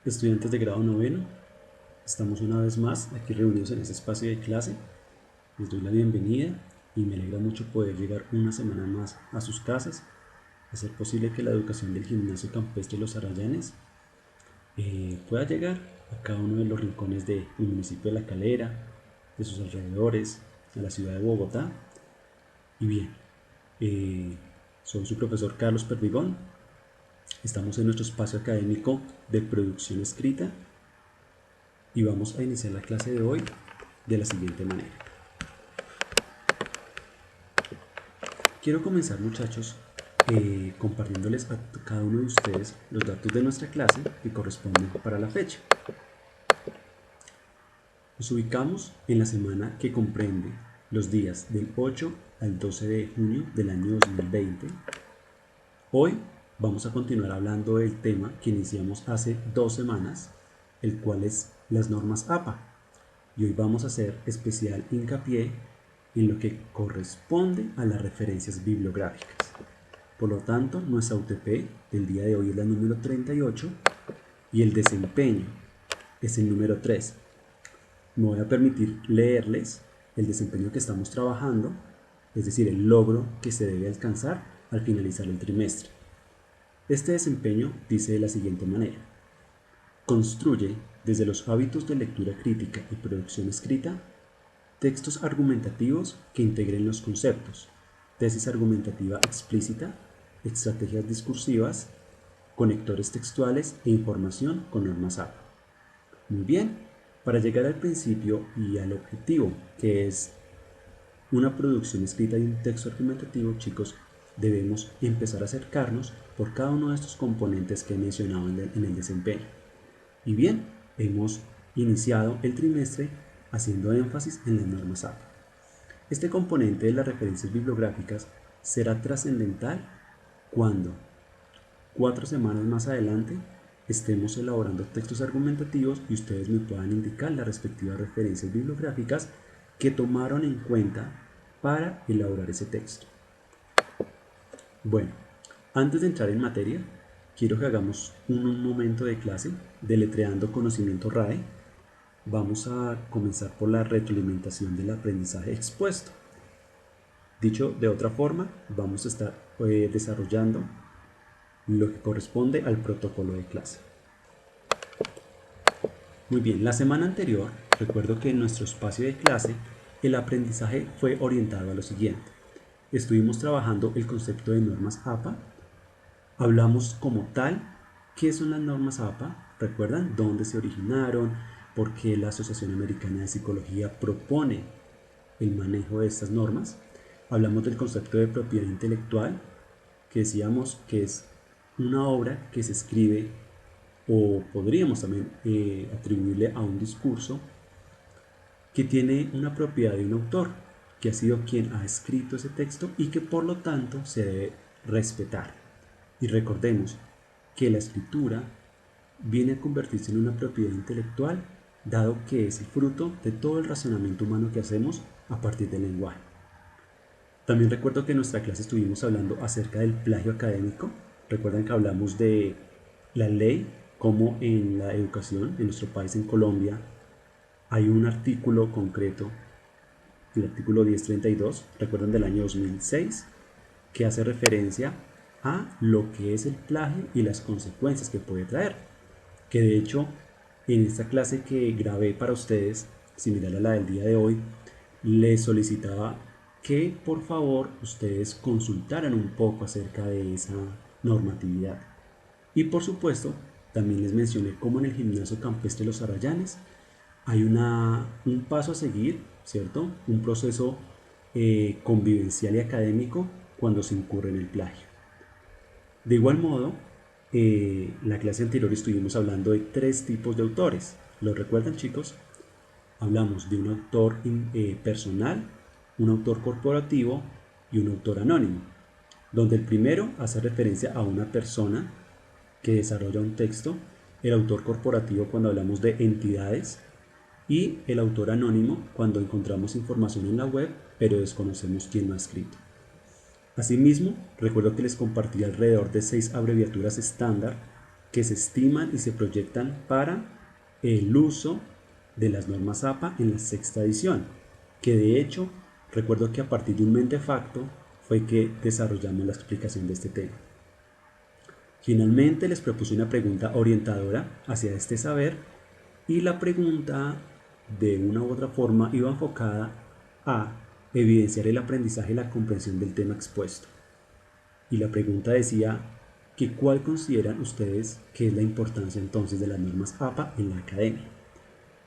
Estudiantes de grado noveno, estamos una vez más aquí reunidos en este espacio de clase. Les doy la bienvenida y me alegra mucho poder llegar una semana más a sus casas, hacer posible que la educación del Gimnasio Campestre Los Arayanes pueda llegar a cada uno de los rincones del municipio de La Calera, de sus alrededores, a la ciudad de Bogotá. Y bien, soy su profesor Carlos Perdigón. Estamos en nuestro espacio académico de producción escrita y vamos a iniciar la clase de hoy de la siguiente manera. Quiero comenzar, muchachos, compartiéndoles a cada uno de ustedes los datos de nuestra clase que corresponden para la fecha. Nos ubicamos en la semana que comprende los días del 8 al 12 de junio del año 2020. Hoy vamos a continuar hablando del tema que iniciamos hace 2 semanas, el cual es las normas APA. Y hoy vamos a hacer especial hincapié en lo que corresponde a las referencias bibliográficas. Por lo tanto, nuestra UTP del día de hoy es la número 38 y el desempeño es el número 3. Me voy a permitir leerles el desempeño que estamos trabajando, es decir, el logro que se debe alcanzar al finalizar el trimestre. Este desempeño dice de la siguiente manera: construye, desde los hábitos de lectura crítica y producción escrita, textos argumentativos que integren los conceptos, tesis argumentativa explícita, estrategias discursivas, conectores textuales e información con normas APA. Muy bien, para llegar al principio y al objetivo, que es una producción escrita y un texto argumentativo, chicos, debemos empezar a acercarnos por cada uno de estos componentes que he mencionado en el desempeño. Y bien, hemos iniciado el trimestre haciendo énfasis en las normas APA. Este componente de las referencias bibliográficas será trascendental cuando 4 semanas más adelante estemos elaborando textos argumentativos y ustedes me puedan indicar las respectivas referencias bibliográficas que tomaron en cuenta para elaborar ese texto. Bueno, antes de entrar en materia, quiero que hagamos un momento de clase deletreando conocimiento RAE. Vamos a comenzar por la retroalimentación del aprendizaje expuesto. Dicho de otra forma, vamos a estar desarrollando lo que corresponde al protocolo de clase. Muy bien, la semana anterior, recuerdo que en nuestro espacio de clase, el aprendizaje fue orientado a lo siguiente. Estuvimos trabajando el concepto de normas APA, hablamos como tal qué son las normas APA, recuerdan dónde se originaron, por qué la Asociación Americana de Psicología propone el manejo de estas normas. Hablamos del concepto de propiedad intelectual, que decíamos que es una obra que se escribe o podríamos también atribuirle a un discurso que tiene una propiedad de un autor, que ha sido quien ha escrito ese texto y que por lo tanto se debe respetar. Y recordemos que la escritura viene a convertirse en una propiedad intelectual, dado que es el fruto de todo el razonamiento humano que hacemos a partir del lenguaje. También recuerdo que en nuestra clase estuvimos hablando acerca del plagio académico. Recuerdan que hablamos de la ley, como en la educación en nuestro país, en Colombia, hay un artículo concreto, el artículo 1032, recuerdan, del año 2006, que hace referencia a lo que es el plagio y las consecuencias que puede traer. Que de hecho, en esta clase que grabé para ustedes, similar a la del día de hoy, les solicitaba que por favor ustedes consultaran un poco acerca de esa normatividad. Y por supuesto, también les mencioné cómo en el Gimnasio Campestre Los Arayanes hay un paso a seguir, ¿cierto? Un proceso convivencial y académico cuando se incurre en el plagio. De igual modo, la clase anterior estuvimos hablando de 3 tipos de autores. ¿Lo recuerdan, chicos? Hablamos de un autor personal, un autor corporativo y un autor anónimo, donde el primero hace referencia a una persona que desarrolla un texto, el autor corporativo cuando hablamos de entidades y el autor anónimo cuando encontramos información en la web pero desconocemos quién lo ha escrito. Asimismo, recuerdo que les compartí alrededor de 6 abreviaturas estándar que se estiman y se proyectan para el uso de las normas APA en la sexta edición, que de hecho recuerdo que a partir de un mentefacto fue que desarrollamos la explicación de este tema. Finalmente les propuse una pregunta orientadora hacia este saber y la pregunta de una u otra forma iba enfocada a evidenciar el aprendizaje y la comprensión del tema expuesto. Y la pregunta decía que ¿cuál consideran ustedes que es la importancia entonces de las normas APA en la academia?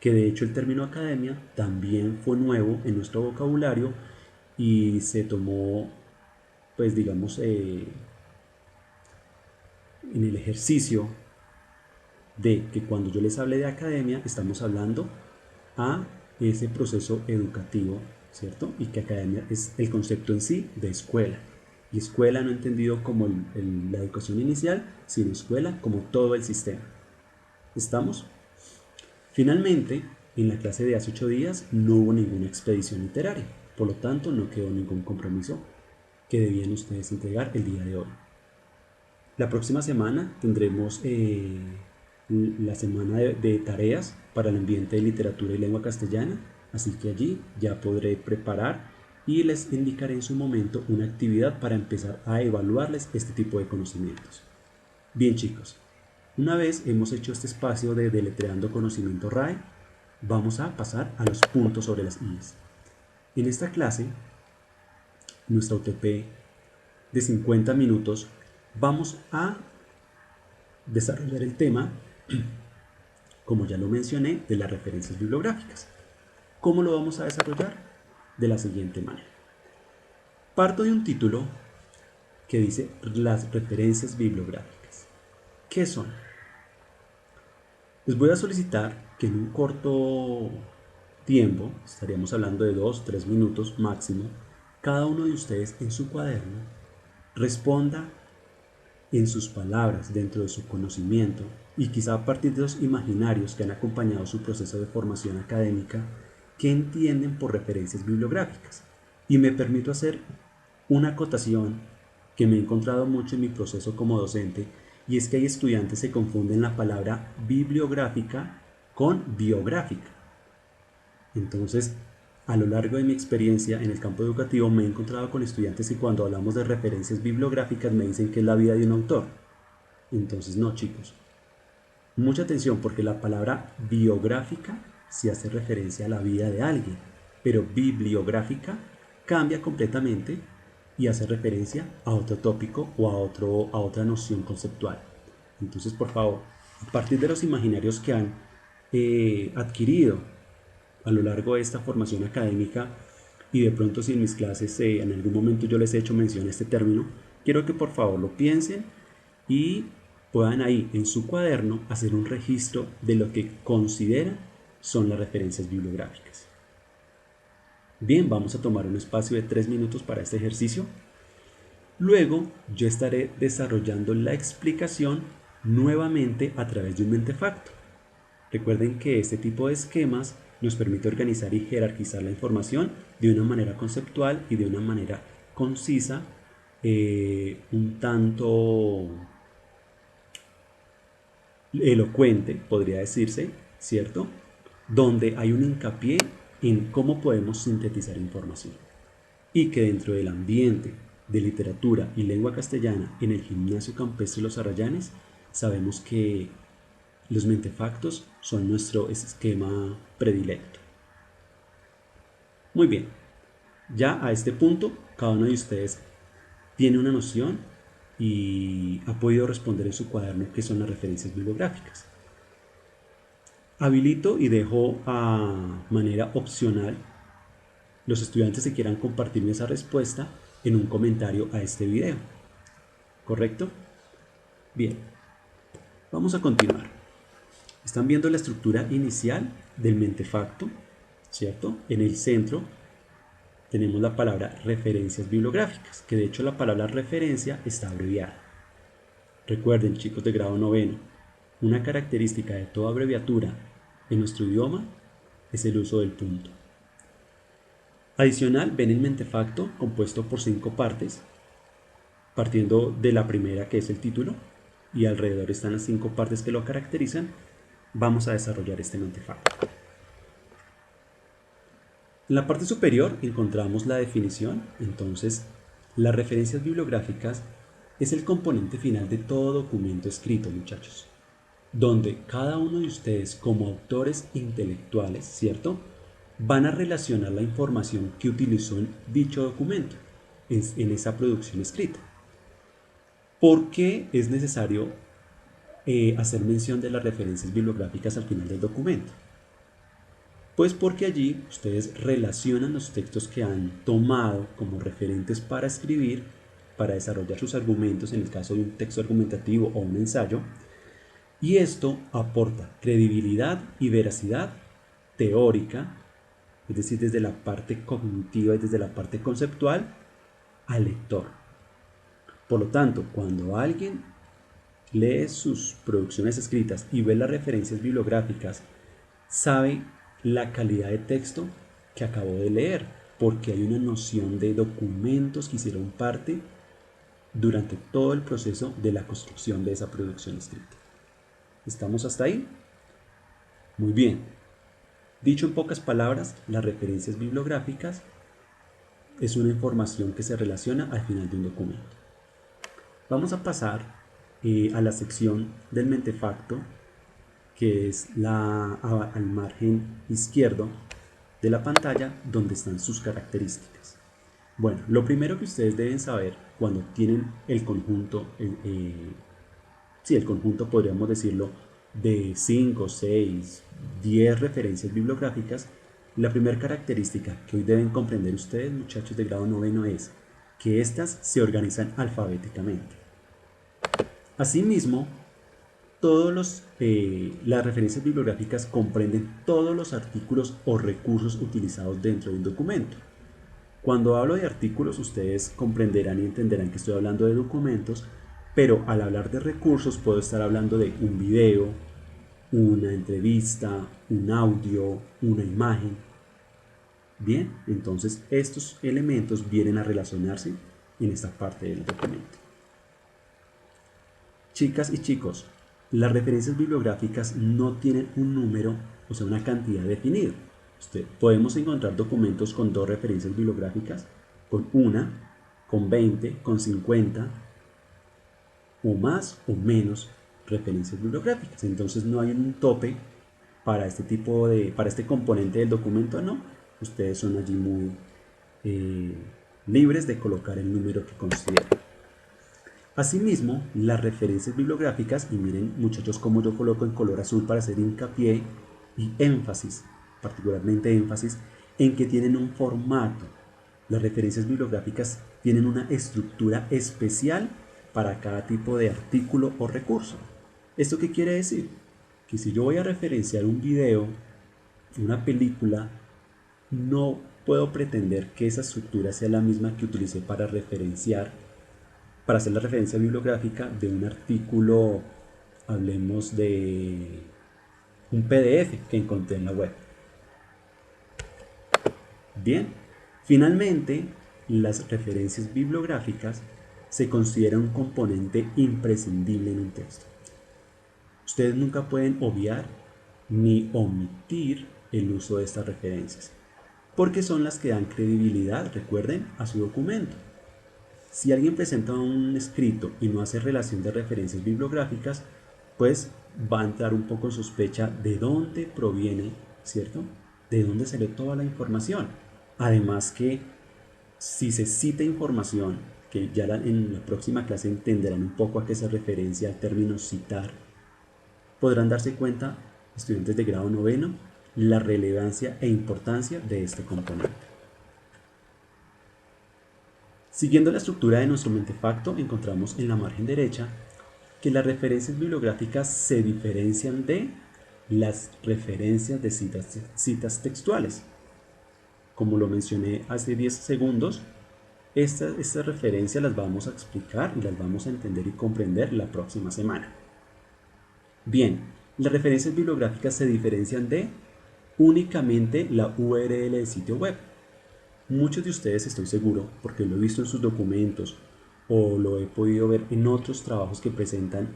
Que de hecho el término academia también fue nuevo en nuestro vocabulario y se tomó, pues digamos, en el ejercicio de que cuando yo les hable de academia estamos hablando a ese proceso educativo, ¿cierto? Y que academia es el concepto en sí de escuela. Y escuela no entendido como la educación inicial, sino escuela como todo el sistema. ¿Estamos? Finalmente, en la clase de hace 8 días no hubo ninguna expedición literaria, por lo tanto no quedó ningún compromiso que debían ustedes entregar el día de hoy. La próxima semana tendremos la semana de tareas para el ambiente de literatura y lengua castellana, así que allí ya podré preparar y les indicaré en su momento una actividad para empezar a evaluarles este tipo de conocimientos. Bien chicos, una vez hemos hecho este espacio de deletreando conocimiento RAE, vamos a pasar a los puntos sobre las IES. En esta clase, nuestra UTP de 50 minutos, vamos a desarrollar el tema, como ya lo mencioné, de las referencias bibliográficas. ¿Cómo lo vamos a desarrollar? De la siguiente manera. Parto de un título que dice las referencias bibliográficas. ¿Qué son? Les voy a solicitar que en un corto tiempo, estaríamos hablando de 2-3 minutos máximo, cada uno de ustedes en su cuaderno responda en sus palabras, dentro de su conocimiento y quizá a partir de los imaginarios que han acompañado su proceso de formación académica, que entienden por referencias bibliográficas. Y me permito hacer una acotación que me he encontrado mucho en mi proceso como docente, y es que hay estudiantes que confunden la palabra bibliográfica con biográfica. Entonces, a lo largo de mi experiencia en el campo educativo me he encontrado con estudiantes que cuando hablamos de referencias bibliográficas me dicen que es la vida de un autor. Entonces, no chicos, mucha atención porque la palabra biográfica sí hace referencia a la vida de alguien, pero bibliográfica cambia completamente y hace referencia a otro tópico o a otra noción conceptual. Entonces, por favor, a partir de los imaginarios que han adquirido a lo largo de esta formación académica y de pronto si en mis clases en algún momento yo les he hecho mención a este término, quiero que por favor lo piensen y puedan ahí en su cuaderno hacer un registro de lo que consideran son las referencias bibliográficas. Bien, vamos a tomar un espacio de 3 minutos para este ejercicio. Luego yo estaré desarrollando la explicación nuevamente a través de un mentefacto. Recuerden que este tipo de esquemas nos permite organizar y jerarquizar la información de una manera conceptual y de una manera concisa, un tanto elocuente, podría decirse, ¿cierto? Donde hay un hincapié en cómo podemos sintetizar información. Y que dentro del ambiente de literatura y lengua castellana en el Gimnasio Campestre Los Arrayanes, sabemos que los mentefactos son nuestro esquema predilecto. Muy bien, ya a este punto cada uno de ustedes tiene una noción y ha podido responder en su cuaderno qué son las referencias bibliográficas. Habilito y dejo a manera opcional los estudiantes que quieran compartirme esa respuesta en un comentario a este video. ¿Correcto? Bien, vamos a continuar. Están viendo la estructura inicial del mentefacto, ¿cierto? En el centro tenemos la palabra referencias bibliográficas, que de hecho la palabra referencia está abreviada. Recuerden, chicos de grado noveno, una característica de toda abreviatura en nuestro idioma es el uso del punto. Adicional, ven el mentefacto compuesto por 5 partes, partiendo de la primera que es el título. y alrededor están las 5 partes que lo caracterizan, vamos a desarrollar este mentefacto. En la parte superior encontramos la definición. Entonces, las referencias bibliográficas es el componente final de todo documento escrito, muchachos, donde cada uno de ustedes como autores intelectuales, ¿cierto?, van a relacionar la información que utilizó en dicho documento, en esa producción escrita. ¿Por qué es necesario hacer mención de las referencias bibliográficas al final del documento? Pues porque allí ustedes relacionan los textos que han tomado como referentes para escribir, para desarrollar sus argumentos, en el caso de un texto argumentativo o un ensayo, y esto aporta credibilidad y veracidad teórica, es decir, desde la parte cognitiva y desde la parte conceptual, al lector. Por lo tanto, cuando alguien lee sus producciones escritas y ve las referencias bibliográficas, sabe la calidad de texto que acabó de leer, porque hay una noción de documentos que hicieron parte durante todo el proceso de la construcción de esa producción escrita. ¿Estamos hasta ahí? Muy bien. Dicho en pocas palabras, las referencias bibliográficas es una información que se relaciona al final de un documento. Vamos a pasar a la sección del mentefacto, que es al margen izquierdo de la pantalla, donde están sus características. Bueno, lo primero que ustedes deben saber cuando tienen el conjunto, el conjunto podríamos decirlo, de 5, 6, 10 referencias bibliográficas, la primera característica que hoy deben comprender ustedes, muchachos de grado noveno, es que estas se organizan alfabéticamente. Asimismo, las referencias bibliográficas comprenden todos los artículos o recursos utilizados dentro de un documento. Cuando hablo de artículos, ustedes comprenderán y entenderán que estoy hablando de documentos, pero al hablar de recursos puedo estar hablando de un video, una entrevista, un audio, una imagen. Bien, entonces estos elementos vienen a relacionarse en esta parte del documento. Chicas y chicos, las referencias bibliográficas no tienen un número, o sea, una cantidad definida. Podemos encontrar documentos con 2 referencias bibliográficas, con 1, con 20, con 50, o más o menos referencias bibliográficas. Entonces no hay un tope para este componente del documento, no. Ustedes son allí muy libres de colocar el número que consideren. Asimismo, las referencias bibliográficas, y miren muchachos cómo yo coloco en color azul para hacer hincapié y énfasis, particularmente énfasis, en que tienen un formato. Las referencias bibliográficas tienen una estructura especial para cada tipo de artículo o recurso. ¿Esto qué quiere decir? Que si yo voy a referenciar un video, una película, no puedo pretender que esa estructura sea la misma que utilicé para hacer la referencia bibliográfica de un artículo, hablemos de un PDF que encontré en la web. Bien, finalmente, las referencias bibliográficas se consideran un componente imprescindible en un texto. Ustedes nunca pueden obviar ni omitir el uso de estas referencias, porque son las que dan credibilidad, recuerden, a su documento. Si alguien presenta un escrito y no hace relación de referencias bibliográficas, pues va a entrar un poco en sospecha de dónde proviene, ¿cierto? De dónde sale toda la información. Además que si se cita información, que ya en la próxima clase entenderán un poco a qué se referencia el término citar, podrán darse cuenta, estudiantes de grado noveno, la relevancia e importancia de este componente. Siguiendo la estructura de nuestro mentefacto, encontramos en la margen derecha que las referencias bibliográficas se diferencian de las referencias de citas textuales. Como lo mencioné hace 10 segundos, estas referencias las vamos a explicar y las vamos a entender y comprender la próxima semana. Bien, las referencias bibliográficas se diferencian de únicamente la URL del sitio web. Muchos de ustedes, estoy seguro, porque lo he visto en sus documentos o lo he podido ver en otros trabajos que presentan,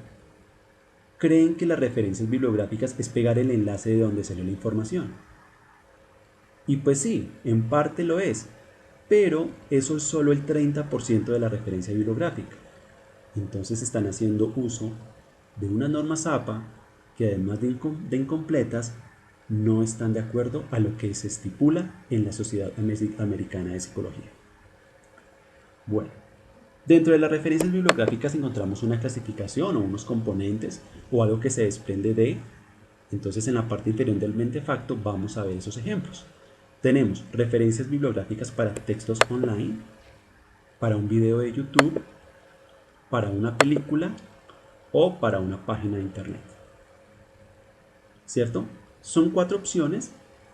creen que las referencias bibliográficas es pegar el enlace de donde salió la información. Y pues sí, en parte lo es, pero eso es solo el 30% de la referencia bibliográfica. Entonces están haciendo uso de unas normas APA que además de incompletas, no están de acuerdo a lo que se estipula en la Sociedad Americana de Psicología. Bueno, dentro de las referencias bibliográficas encontramos una clasificación o unos componentes o algo que se desprende de. Entonces en la parte inferior del mentefacto vamos a ver esos ejemplos. Tenemos referencias bibliográficas para textos online, para un video de YouTube, para una película o para una página de internet. ¿Cierto? Son 4 opciones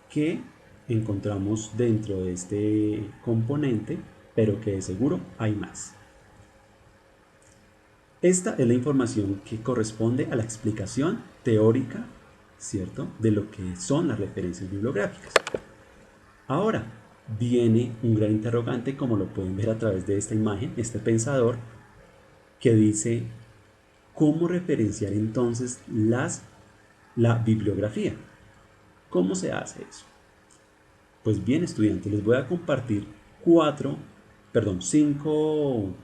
que encontramos dentro de este componente, pero que de seguro hay más. Esta es la información que corresponde a la explicación teórica, ¿cierto?, de lo que son las referencias bibliográficas. Ahora, viene un gran interrogante, como lo pueden ver a través de esta imagen, este pensador, que dice, ¿cómo referenciar entonces la bibliografía? ¿Cómo se hace eso? Pues bien, estudiantes, les voy a compartir 5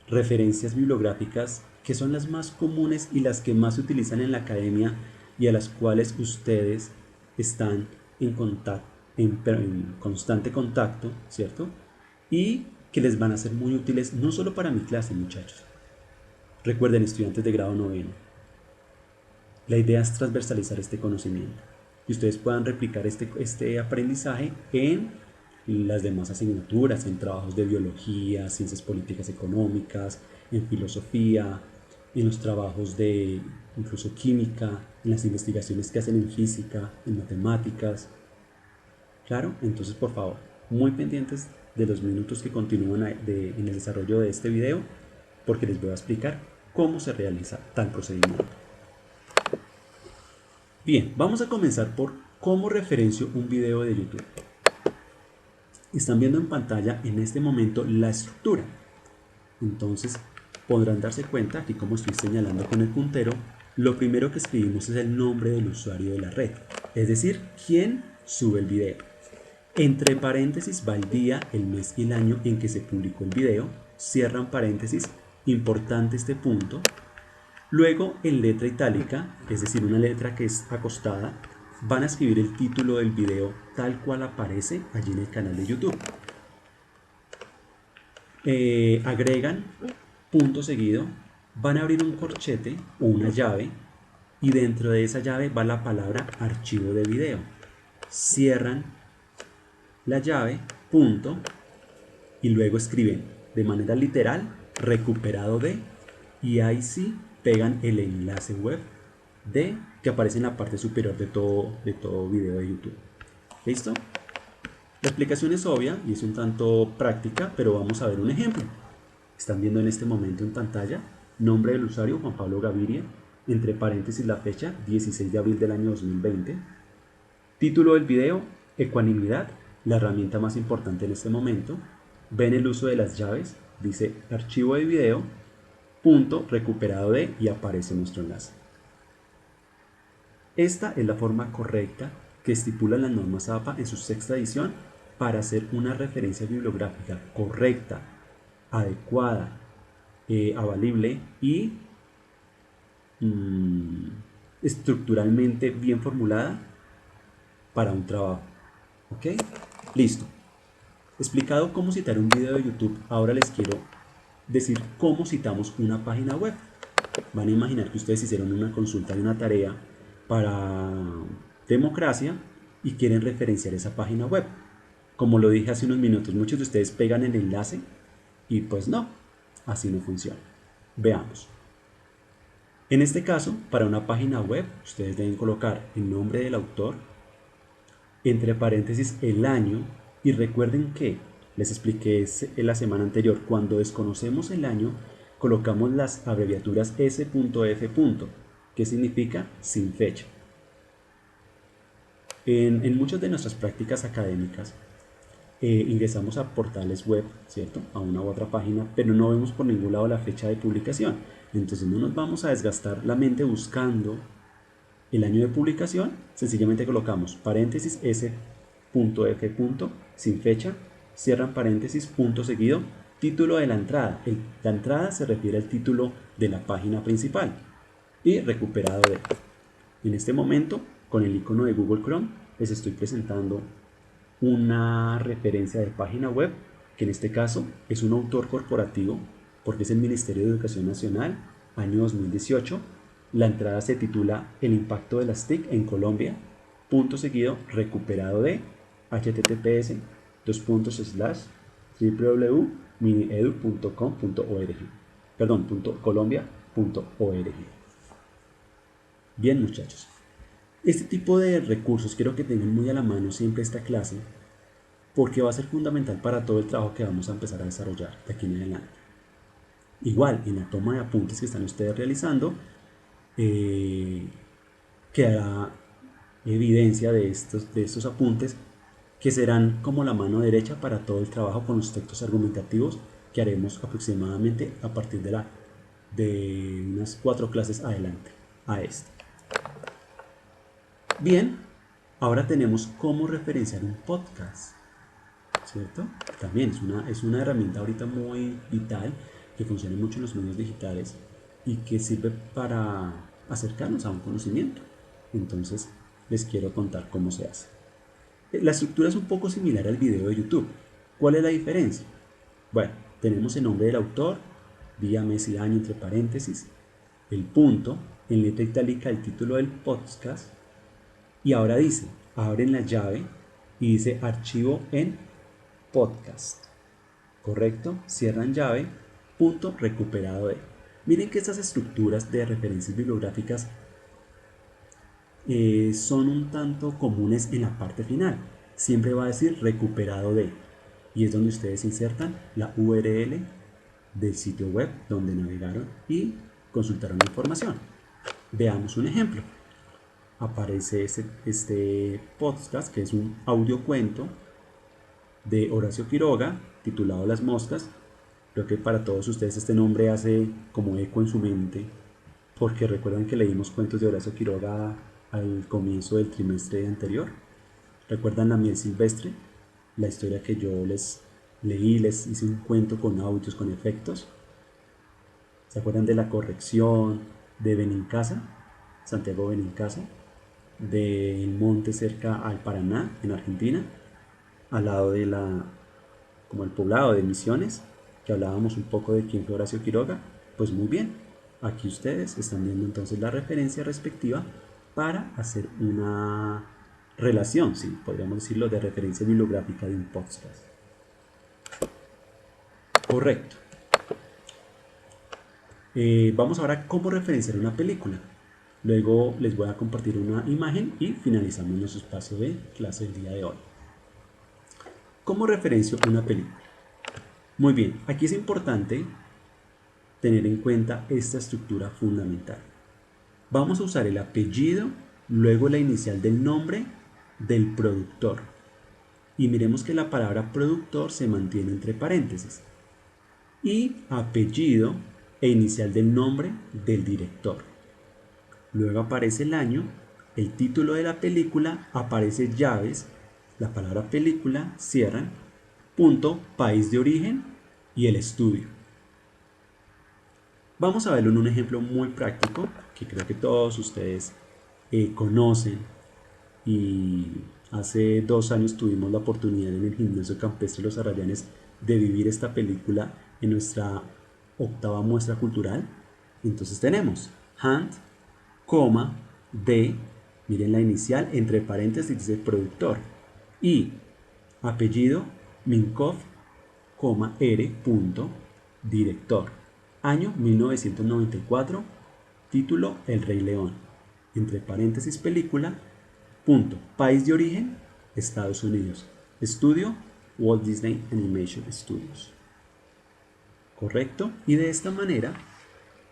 referencias bibliográficas que son las más comunes y las que más se utilizan en la academia y a las cuales ustedes están en constante contacto, ¿cierto? Y que les van a ser muy útiles no solo para mi clase, muchachos. Recuerden, estudiantes de grado noveno, la idea es transversalizar este conocimiento y ustedes puedan replicar este aprendizaje en las demás asignaturas, en trabajos de biología, ciencias políticas económicas, en filosofía, en los trabajos de incluso química, en las investigaciones que hacen en física, en matemáticas. Claro, entonces por favor, muy pendientes de los minutos que continúan en el desarrollo de este video, porque les voy a explicar cómo se realiza tal procedimiento. Bien, vamos a comenzar por cómo referencio un video de YouTube. Están viendo en pantalla en este momento la estructura. Entonces podrán darse cuenta, aquí como estoy señalando con el puntero, lo primero que escribimos es el nombre del usuario de la red, es decir, quién sube el video. Entre paréntesis va el día, el mes y el año en que se publicó el video, cierran paréntesis, importante este punto. Luego en letra itálica, es decir, una letra que es acostada, van a escribir el título del video tal cual aparece allí en el canal de YouTube. Agregan punto seguido, van a abrir un corchete o una llave y dentro de esa llave va la palabra archivo de video. Cierran la llave, punto, y luego escriben de manera literal recuperado de, y ahí sí pegan el enlace web que aparece en la parte superior de todo video de YouTube. ¿Listo? La explicación es obvia y es un tanto práctica, pero vamos a ver un ejemplo. Están viendo en este momento en pantalla nombre del usuario Juan Pablo Gaviria, entre paréntesis la fecha 16 de abril del año 2020. Título del video, ecuanimidad, la herramienta más importante en este momento. Ven el uso de las llaves, dice archivo de video, punto, recuperado de, y aparece nuestro enlace. Esta es la forma correcta que estipulan las normas APA en su 6ª edición para hacer una referencia bibliográfica correcta, adecuada, avalible y estructuralmente bien formulada para un trabajo. ¿Ok? Listo. Explicado cómo citar un video de YouTube, ahora les quiero decir cómo citamos una página web. Van a imaginar que ustedes hicieron una consulta de una tarea para democracia y quieren referenciar esa página web. Como lo dije hace unos minutos, muchos de ustedes pegan el enlace y pues no, así no funciona. Veamos. En este caso, para una página web, ustedes deben colocar el nombre del autor, entre paréntesis el año, y recuerden que les expliqué en la semana anterior, cuando desconocemos el año, colocamos las abreviaturas S.F. que significa sin fecha. En muchas de nuestras prácticas académicas ingresamos a portales web, ¿cierto?, a una u otra página, pero no vemos por ningún lado la fecha de publicación. Entonces no nos vamos a desgastar la mente buscando el año de publicación, sencillamente colocamos paréntesis s.f. sin fecha, cierran paréntesis, punto seguido, título de la entrada. La entrada se refiere al título de la página principal y recuperado de. En este momento, con el icono de Google Chrome, les estoy presentando una referencia de página web, que en este caso es un autor corporativo, porque es el Ministerio de Educación Nacional, año 2018. La entrada se titula El impacto de las TIC en Colombia, punto seguido, recuperado de https://www.miniedu.com.org, perdón, .colombia.org. Bien, muchachos, este tipo de recursos quiero que tengan muy a la mano siempre esta clase, porque va a ser fundamental para todo el trabajo que vamos a empezar a desarrollar de aquí en adelante. Igual, en la toma de apuntes que están ustedes realizando, quedará evidencia de estos apuntes, que serán como la mano derecha para todo el trabajo con los textos argumentativos que haremos aproximadamente a partir de unas 4 clases adelante a esta. Bien, ahora tenemos cómo referenciar un podcast, ¿cierto? También es una herramienta ahorita muy vital, que funciona mucho en los medios digitales y que sirve para acercarnos a un conocimiento. Entonces les quiero contar cómo se hace. La estructura es un poco similar al video de YouTube. ¿Cuál es la diferencia? Bueno, tenemos el nombre del autor, día, mes y año entre paréntesis, el punto, en letra itálica el título del podcast, y ahora dice, abren la llave y dice archivo en podcast. ¿Correcto? Cierran llave, punto, recuperado de. Miren que estas estructuras de referencias bibliográficas son un tanto comunes en la parte final. Siempre va a decir recuperado de, y es donde ustedes insertan la URL del sitio web donde navegaron y consultaron la información. Veamos un ejemplo. Aparece este podcast, que es un audiocuento de Horacio Quiroga titulado Las Moscas. Creo que para todos ustedes este nombre hace como eco en su mente, porque recuerdan que leímos cuentos de Horacio Quiroga al comienzo del trimestre anterior. ¿Recuerdan La Miel Silvestre? La historia que yo les leí, les hice un cuento con audios, con efectos. ¿Se acuerdan de La Corrección, de Benincasa, Santiago Benincasa, del monte cerca al Paraná, en Argentina, al lado de como el poblado de Misiones, que hablábamos un poco de quién fue Horacio Quiroga? Pues muy bien, aquí ustedes están viendo entonces la referencia respectiva para hacer una relación, sí, podríamos decirlo, de referencia bibliográfica de un podcast. Correcto. Vamos ahora a cómo referenciar una película. Luego les voy a compartir una imagen y finalizamos nuestro espacio de clase del día de hoy. ¿Cómo referencio una película? Muy bien, aquí es importante tener en cuenta esta estructura fundamental. Vamos a usar el apellido, luego la inicial del nombre del productor. Y miremos que la palabra productor se mantiene entre paréntesis. Y apellido e inicial del nombre del director. Luego aparece el año, el título de la película, aparece llaves, la palabra película, cierran, punto, país de origen y el estudio. Vamos a verlo en un ejemplo muy práctico que creo que todos ustedes conocen, y hace 2 años tuvimos la oportunidad en el Gimnasio Campestre Los Arrayanes de vivir esta película en nuestra 8ª muestra cultural. Entonces tenemos Hand, coma, de, miren la inicial, entre paréntesis dice productor, y apellido Minkoff, coma, R, punto, director, año 1994, título El Rey León, entre paréntesis película, punto, país de origen Estados Unidos, estudio Walt Disney Animation Studios. ¿Correcto? Y de esta manera,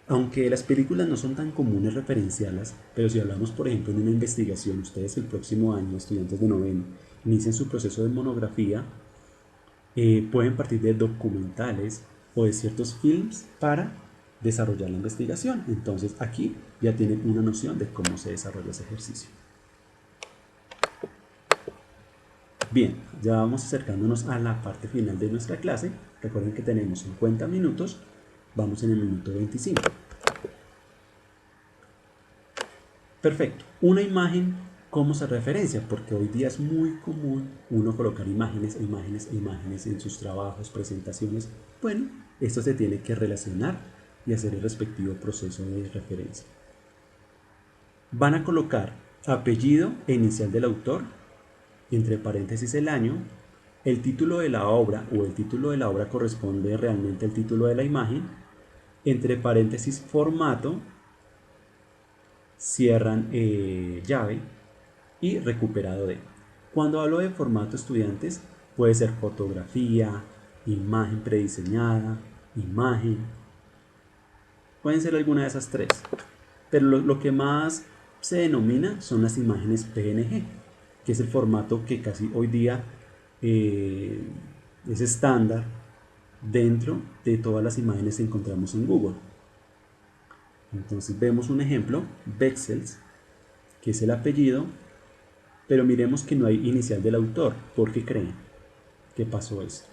aunque las películas no son tan comunes referenciarlas, pero si hablamos por ejemplo en una investigación, ustedes el próximo año, estudiantes de noveno, inician su proceso de monografía, pueden partir de documentales o de ciertos films para desarrollar la investigación. Entonces aquí ya tienen una noción de cómo se desarrolla ese ejercicio. Bien, ya vamos acercándonos a la parte final de nuestra clase. Recuerden que tenemos 50 minutos, vamos en el minuto 25. Perfecto, una imagen, ¿cómo se referencia? Porque hoy día es muy común uno colocar imágenes e imágenes e imágenes en sus trabajos, presentaciones. Bueno, esto se tiene que relacionar y hacer el respectivo proceso de referencia. Van a colocar apellido e inicial del autor, entre paréntesis el año, el título de la obra o el título de la obra corresponde realmente al título de la imagen, entre paréntesis formato, cierran llave y recuperado de. Cuando hablo de formato estudiantes, puede ser fotografía, imagen prediseñada, imagen, pueden ser alguna de esas tres, pero lo que más se denomina son las imágenes PNG, que es el formato que casi hoy día es estándar dentro de todas las imágenes que encontramos en Google. Entonces vemos un ejemplo, Bexels, que es el apellido, pero miremos que no hay inicial del autor. ¿Por qué creen que pasó esto?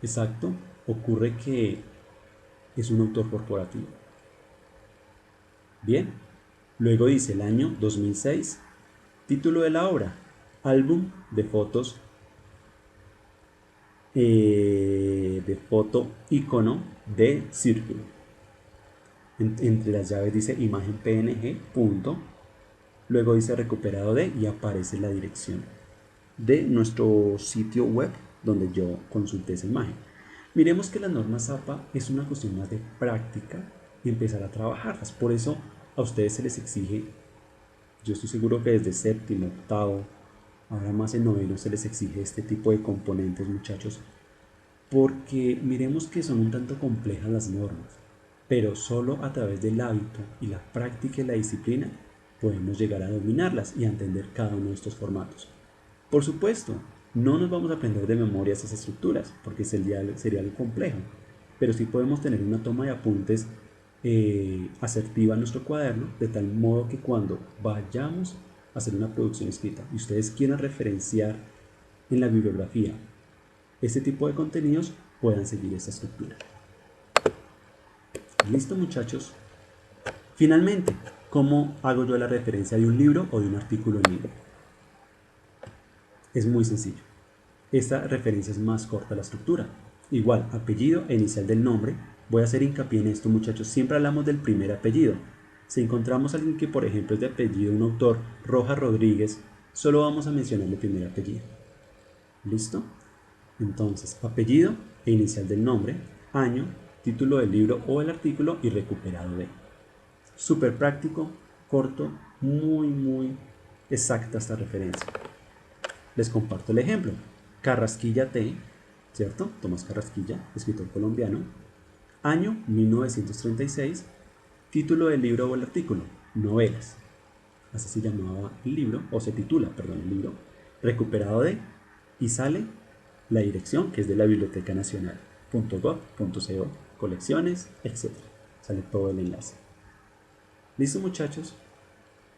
Exacto, ocurre que es un autor corporativo. Bien, luego dice el año 2006, título de la obra, álbum de fotos, de foto icono de círculo. Entre las llaves dice imagen PNG, punto. Luego dice recuperado de y aparece la dirección de nuestro sitio web donde yo consulté esa imagen. Miremos que las normas APA es una cuestión más de práctica y empezar a trabajarlas. Por eso a ustedes se les exige, yo estoy seguro que desde séptimo, octavo, ahora más en noveno se les exige este tipo de componentes, muchachos, porque miremos que son un tanto complejas las normas, pero solo a través del hábito y la práctica y la disciplina podemos llegar a dominarlas y a entender cada uno de estos formatos. Por supuesto, no nos vamos a aprender de memoria esas estructuras, porque sería algo complejo, pero sí podemos tener una toma de apuntes asertiva en nuestro cuaderno, de tal modo que cuando vayamos a hacer una producción escrita y ustedes quieran referenciar en la bibliografía este tipo de contenidos, puedan seguir esta estructura. ¿Listo, muchachos? Finalmente, ¿cómo hago yo la referencia de un libro o de un artículo en línea? Es muy sencillo. Esta referencia es más corta la estructura. Igual, apellido e inicial del nombre. Voy a hacer hincapié en esto, muchachos. Siempre hablamos del primer apellido. Si encontramos a alguien que, por ejemplo, es de apellido un autor, Rojas Rodríguez, solo vamos a mencionar el primer apellido. ¿Listo? Entonces, apellido e inicial del nombre, año, título del libro o el artículo y recuperado de. Súper práctico, corto, muy exacta esta referencia. Les comparto el ejemplo. Carrasquilla T, ¿cierto? Tomás Carrasquilla, escritor colombiano. Año 1936. Título del libro o el artículo, novelas. Así se llamaba el libro, o se titula, perdón, el libro. Recuperado de, y sale la dirección, que es de la Biblioteca Nacional, .gov.co, colecciones, etc. Sale todo el enlace. ¿Listo, muchachos?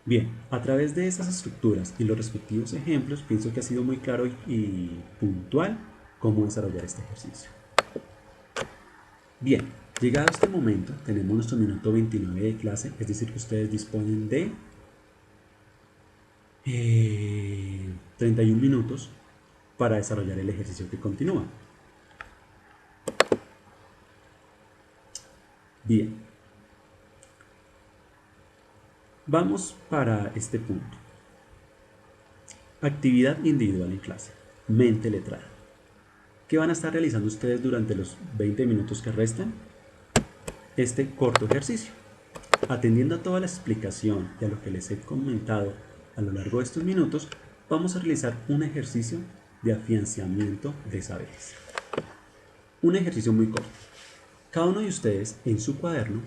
Bien, a través de esas estructuras y los respectivos ejemplos, pienso que ha sido muy claro y puntual cómo desarrollar este ejercicio. Bien, llegado a este momento, tenemos nuestro minuto 29 de clase, es decir, que ustedes disponen de 31 minutos para desarrollar el ejercicio que continúa. Bien, vamos para este punto. Actividad individual en clase, mente letrada. ¿Qué van a estar realizando ustedes durante los 20 minutos que restan? Este corto ejercicio. Atendiendo a toda la explicación y a lo que les he comentado a lo largo de estos minutos, vamos a realizar un ejercicio de afianzamiento de saberes. Un ejercicio muy corto. Cada uno de ustedes en su cuaderno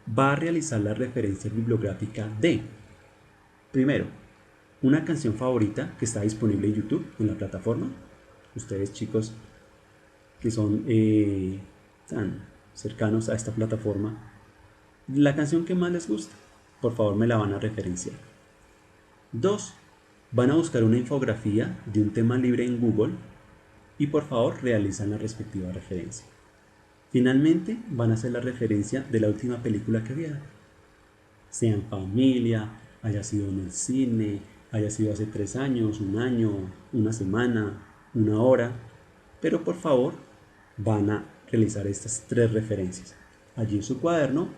va a realizar la referencia bibliográfica de, primero, una canción favorita que está disponible en YouTube, en la plataforma. Ustedes, chicos, que son tan cercanos a esta plataforma, la canción que más les gusta. Por favor, me la van a referenciar. 2. Van a buscar una infografía de un tema libre en Google y por favor realizan la respectiva referencia. Finalmente, van a hacer la referencia de la última película que vieron. Sea en familia, haya sido en el cine, haya sido hace 3 años, un año, una semana, una hora. Pero por favor, van a realizar estas 3 referencias allí en su cuaderno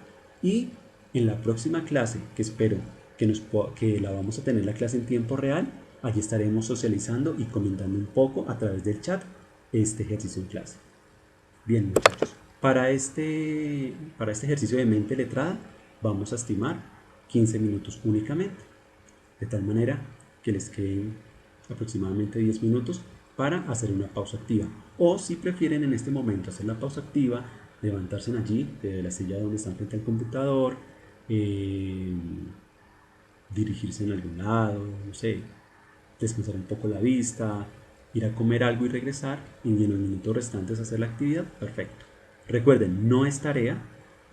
y en la próxima clase, que espero que la vamos a tener la clase en tiempo real, allí estaremos socializando y comentando un poco a través del chat este ejercicio en clase. Bien, muchachos, para este ejercicio de mente letrada vamos a estimar 15 minutos únicamente, de tal manera que les queden aproximadamente 10 minutos para hacer una pausa activa. O si prefieren en este momento hacer la pausa activa, levantarse allí de la silla donde están frente al computador, dirigirse en algún lado, no sé, descansar un poco la vista, ir a comer algo y regresar, y en los minutos restantes hacer la actividad, perfecto. Recuerden, no es tarea,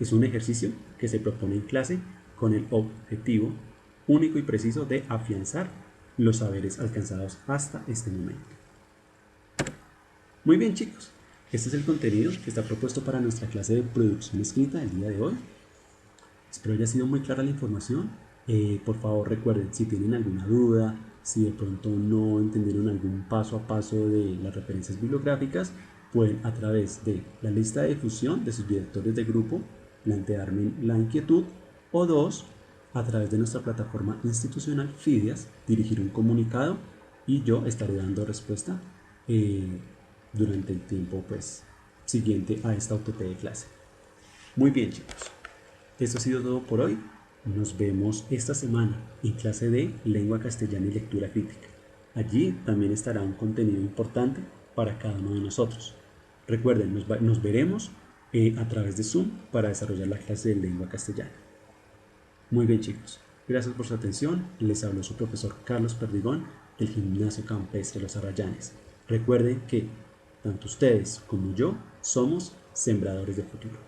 es un ejercicio que se propone en clase con el objetivo único y preciso de afianzar los saberes alcanzados hasta este momento. Muy bien, chicos, este es el contenido que está propuesto para nuestra clase de producción escrita del día de hoy. Espero haya sido muy clara la información. Por favor, recuerden, si tienen alguna duda, si de pronto no entendieron algún paso a paso de las referencias bibliográficas, pueden a través de la lista de difusión de sus directorios de grupo plantearme la inquietud, o 2, a través de nuestra plataforma institucional FIDIAS, dirigir un comunicado y yo estaré dando respuesta durante el tiempo siguiente a esta UTP de clase. Muy bien, chicos. Esto ha sido todo por hoy. Nos vemos esta semana en clase de lengua castellana y lectura crítica. Allí también estará un contenido importante para cada uno de nosotros. Recuerden, nos veremos a través de Zoom para desarrollar la clase de lengua castellana. Muy bien, chicos. Gracias por su atención. Les habló su profesor Carlos Perdigón del Gimnasio Campestre Los Arrayanes. Recuerden que tanto ustedes como yo somos sembradores de futuro.